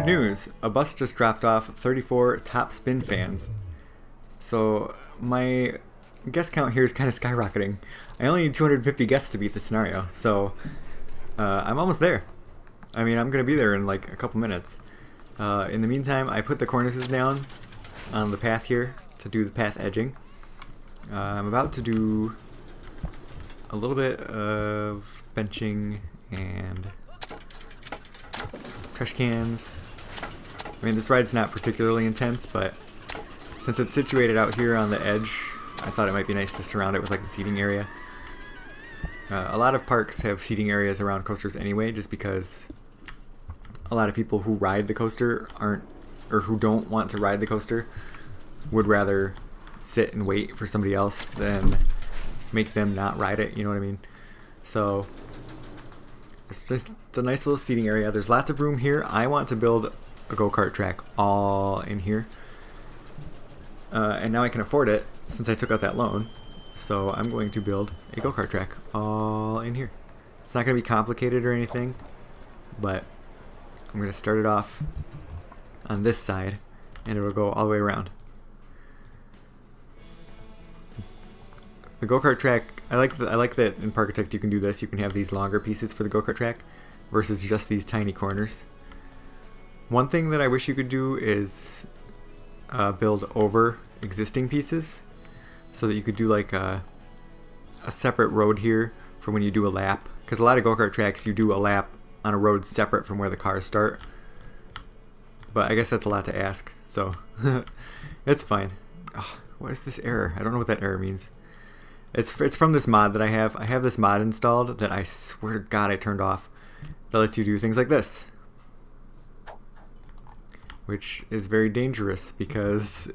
Good news! A bus just dropped off 34 top spin fans. So my guest count here is kind of skyrocketing. I only need 250 guests to beat the scenario, so I'm almost there. I mean, I'm going to be there in like a couple minutes. In the meantime, I put the cornices down on the path here to do the path edging. I'm about to do a little bit of benching and trash cans. I mean, this ride's not particularly intense, but since it's situated out here on the edge, I thought it might be nice to surround it with like a seating area. A lot of parks have seating areas around coasters anyway, just because a lot of people who ride the coaster aren't, or who don't want to ride the coaster, would rather sit and wait for somebody else than make them not ride it, you know what I mean? So it's a nice little seating area. There's lots of room here. I want to build a go-kart track all in here. And now I can afford it since I took out that loan. So I'm going to build a go-kart track all in here. It's not going to be complicated or anything, but I'm going to start it off on this side and it will go all the way around. The go-kart track, I like that in Parkitect you can do this. You can have these longer pieces for the go-kart track versus just these tiny corners. One thing that I wish you could do is build over existing pieces so that you could do like a separate road here for when you do a lap, because a lot of go-kart tracks you do a lap on a road separate from where the cars start, but I guess that's a lot to ask, so it's fine. Oh, what is this error? I don't know what that error means. It's from this mod that I have. I have this mod installed that I swear to God I turned off that lets you do things like this, which is very dangerous because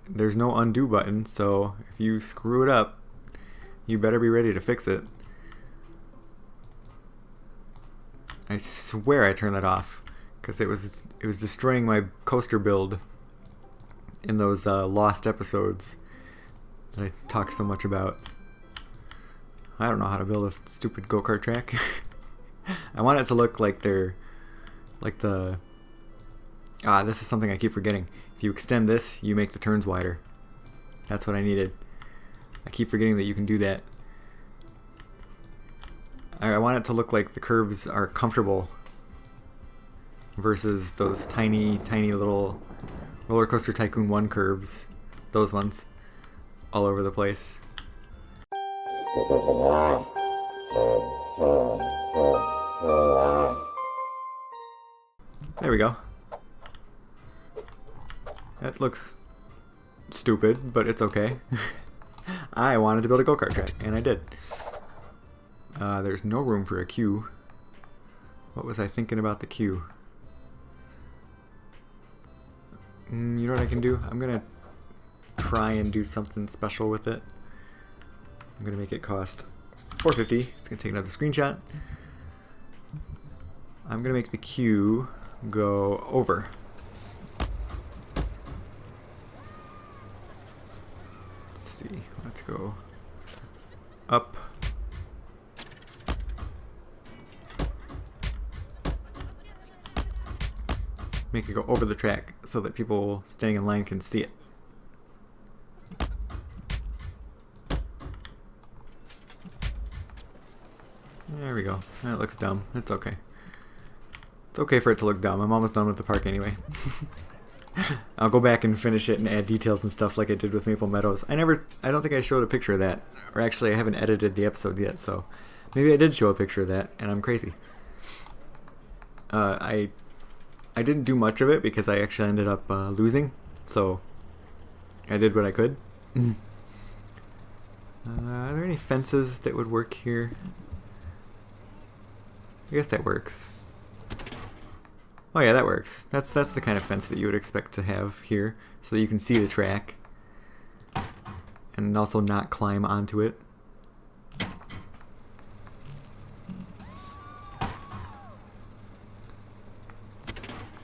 there's no undo button, so if you screw it up, you better be ready to fix it. I swear I turned that off because it was destroying my coaster build in those lost episodes that I talk so much about. I don't know how to build a stupid go-kart track. I want it to look like they're like the this is something I keep forgetting. If you extend this, you make the turns wider. That's what I needed. I keep forgetting that you can do that. I want it to look like the curves are comfortable versus those tiny little Roller Coaster Tycoon 1 curves. Those ones. All over the place. There we go. That looks stupid, but it's okay. I wanted to build a go-kart track, and I did. There's no room for a queue. What was I thinking about the queue? You know what I can do? I'm gonna try and do something special with it. I'm gonna make it cost $4.50. It's gonna take another screenshot. I'm gonna make the queue go over. Let's see. Let's go up. Make it go over the track so that people standing in line can see it. There we go. That looks dumb. It's okay. It's okay for it to look dumb. I'm almost done with the park anyway. I'll go back and finish it and add details and stuff like I did with Maple Meadows. I don't think I showed a picture of that. Or actually, I haven't edited the episode yet, so maybe I did show a picture of that, and I'm crazy. I didn't do much of it because I actually ended up losing, so I did what I could. Are there any fences that would work here? I guess that works. Oh yeah, that works. That's the kind of fence that you would expect to have here, so that you can see the track and also not climb onto it.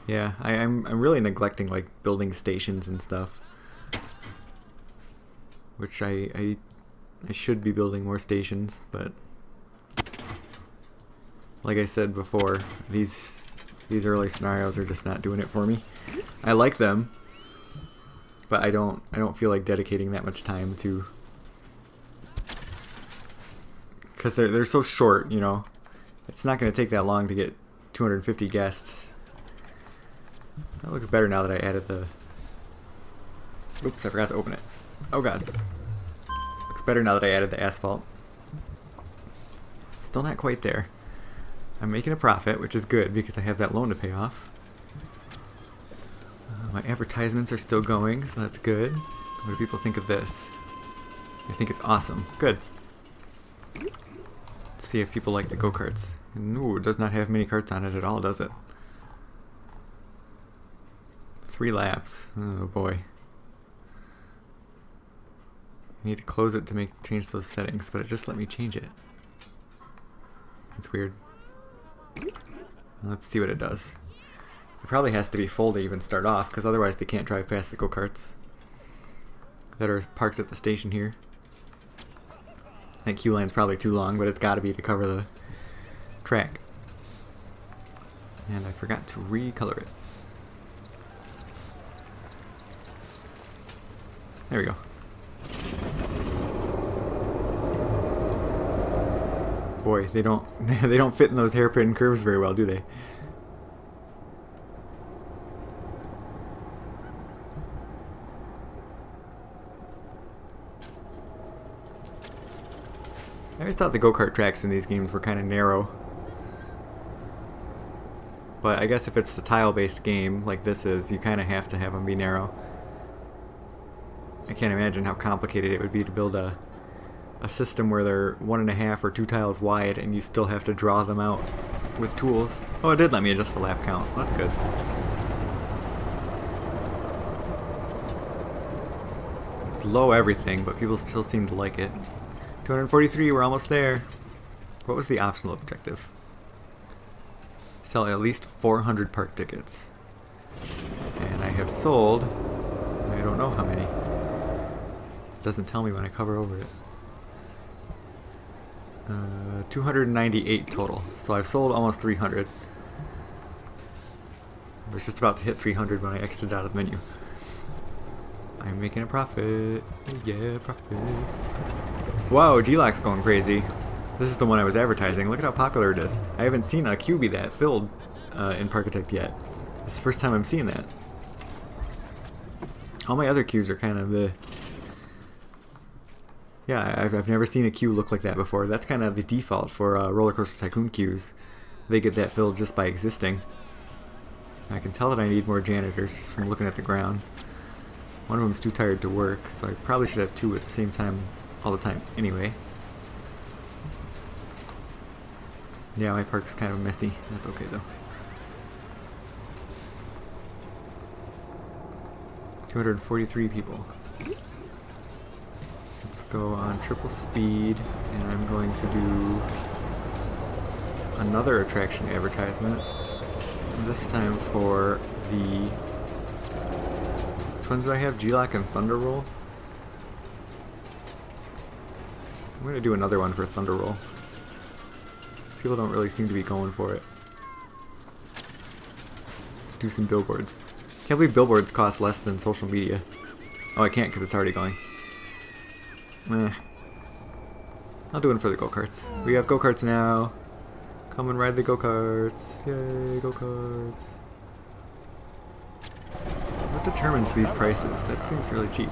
Yeah, I'm really neglecting like building stations and stuff, which I should be building more stations, but like I said before, these These early scenarios are just not doing it for me. I like them, but I don't feel like dedicating that much time to, because they're so short, you know. It's not going to take that long to get 250 guests. That looks better now that I added the... Oops, I forgot to open it. Oh god. Looks better now that I added the asphalt. Still not quite there. I'm making a profit, which is good because I have that loan to pay off. My advertisements are still going, so that's good. What do people think of this? They think it's awesome. Good. Let's see if people like the go-karts. Ooh, it does not have many carts on it at all, does it? 3 laps. Oh boy. I need to close it to change those settings, but it just let me change it. That's weird. Let's see what it does. It probably has to be full to even start off, because otherwise they can't drive past the go-karts that are parked at the station here. I think queue line's probably too long, but it's got to be to cover the track. And I forgot to recolor it. There we go. Boy, they don't they don't fit in those hairpin curves very well, do they? I always thought the go-kart tracks in these games were kind of narrow. But I guess if it's a tile-based game like this is, you kind of have to have them be narrow. I can't imagine how complicated it would be to build a system where they're 1.5 or 2 tiles wide and you still have to draw them out with tools. Oh, it did let me adjust the lap count. That's good. It's low everything, but people still seem to like it. 243, we're almost there. What was the optional objective? Sell at least 400 park tickets. And I have sold, I don't know how many. It doesn't tell me when I cover over it. 298 total. So I've sold almost 300. I was just about to hit 300 when I exited out of the menu. I'm making a profit. Yeah, profit. Wow, G-Lock's going crazy. This is the one I was advertising. Look at how popular it is. I haven't seen a queue be that filled in Parkitect yet. It's the first time I'm seeing that. All my other queues are kind of the... Yeah, I've never seen a queue look like that before. That's kind of the default for Roller Coaster Tycoon queues. They get that filled just by existing. I can tell that I need more janitors just from looking at the ground. One of them's too tired to work, so I probably should have 2 at the same time all the time anyway. Yeah, my park's kind of messy. That's okay though. 243 people. Let's go on triple speed, and I'm going to do another attraction advertisement. This time for the... Which ones do I have? G-Lock and Thunder Roll? I'm going to do another one for Thunder Roll. People don't really seem to be going for it. Let's do some billboards. Can't believe billboards cost less than social media. Oh, I can't because it's already going. I'll do one for the go-karts. We have go-karts now. Come and ride the go-karts. Yay, go-karts. What determines these prices? That seems really cheap.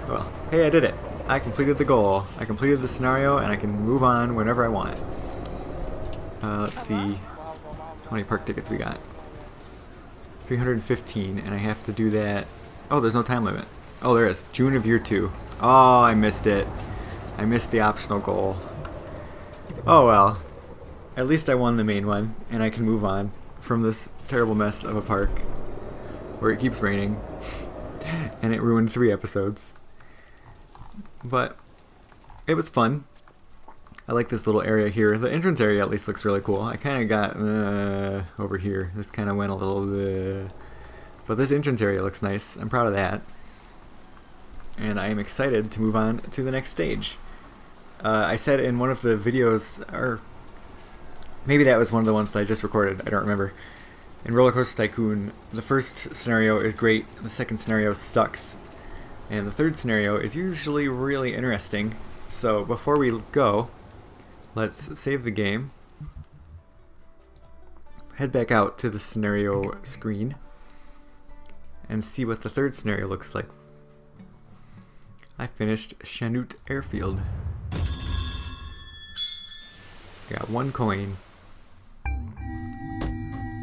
Well, hey, I did it. I completed the goal. I completed the scenario, and I can move on whenever I want. Let's see how many park tickets we got. 315, and I have to do that. Oh, there's no time limit. Oh, there is. June of year 2. Oh, I missed it. I missed the optional goal. Oh well. At least I won the main one, and I can move on from this terrible mess of a park where it keeps raining, and it ruined 3 episodes. But it was fun. I like this little area here. The entrance area at least looks really cool. I kind of got over here. This kind of went a little but this entrance area looks nice. I'm proud of that. And I am excited to move on to the next stage. I said in one of the videos, or maybe that was one of the ones that I just recorded, I don't remember, In Roller Coaster Tycoon, the first scenario is great, the second scenario sucks, and the third scenario is usually really interesting. So before we go, let's save the game, head back out to the scenario screen, and see what the third scenario looks like. I finished Chanute Airfield. Got 1 coin.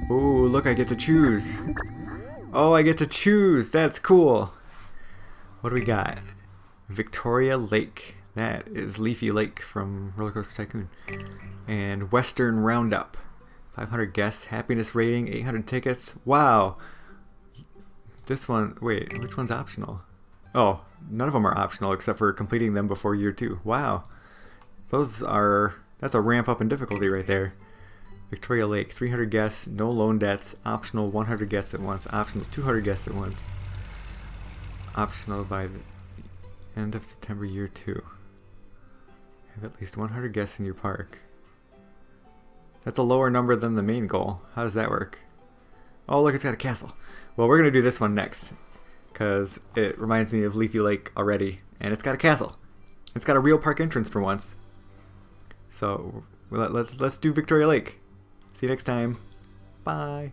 Oh, look, I get to choose. Oh, I get to choose. That's cool. What do we got? Victoria Lake. That is Leafy Lake from Roller Coaster Tycoon. And Western Roundup. 500 guests. Happiness rating. 800 tickets. Wow. This one, wait, which one's optional? Oh, none of them are optional except for completing them before year 2. Wow. That's a ramp up in difficulty right there. Victoria Lake, 300 guests, no loan debts, optional 100 guests at once, optional 200 guests at once. Optional by the end of September year 2. Have at least 100 guests in your park. That's a lower number than the main goal. How does that work? Oh, look, it's got a castle. Well, we're going to do this one next, because it reminds me of Leafy Lake already, and it's got a castle. It's got a real park entrance for once. So let's do Victoria Lake. See you next time. Bye.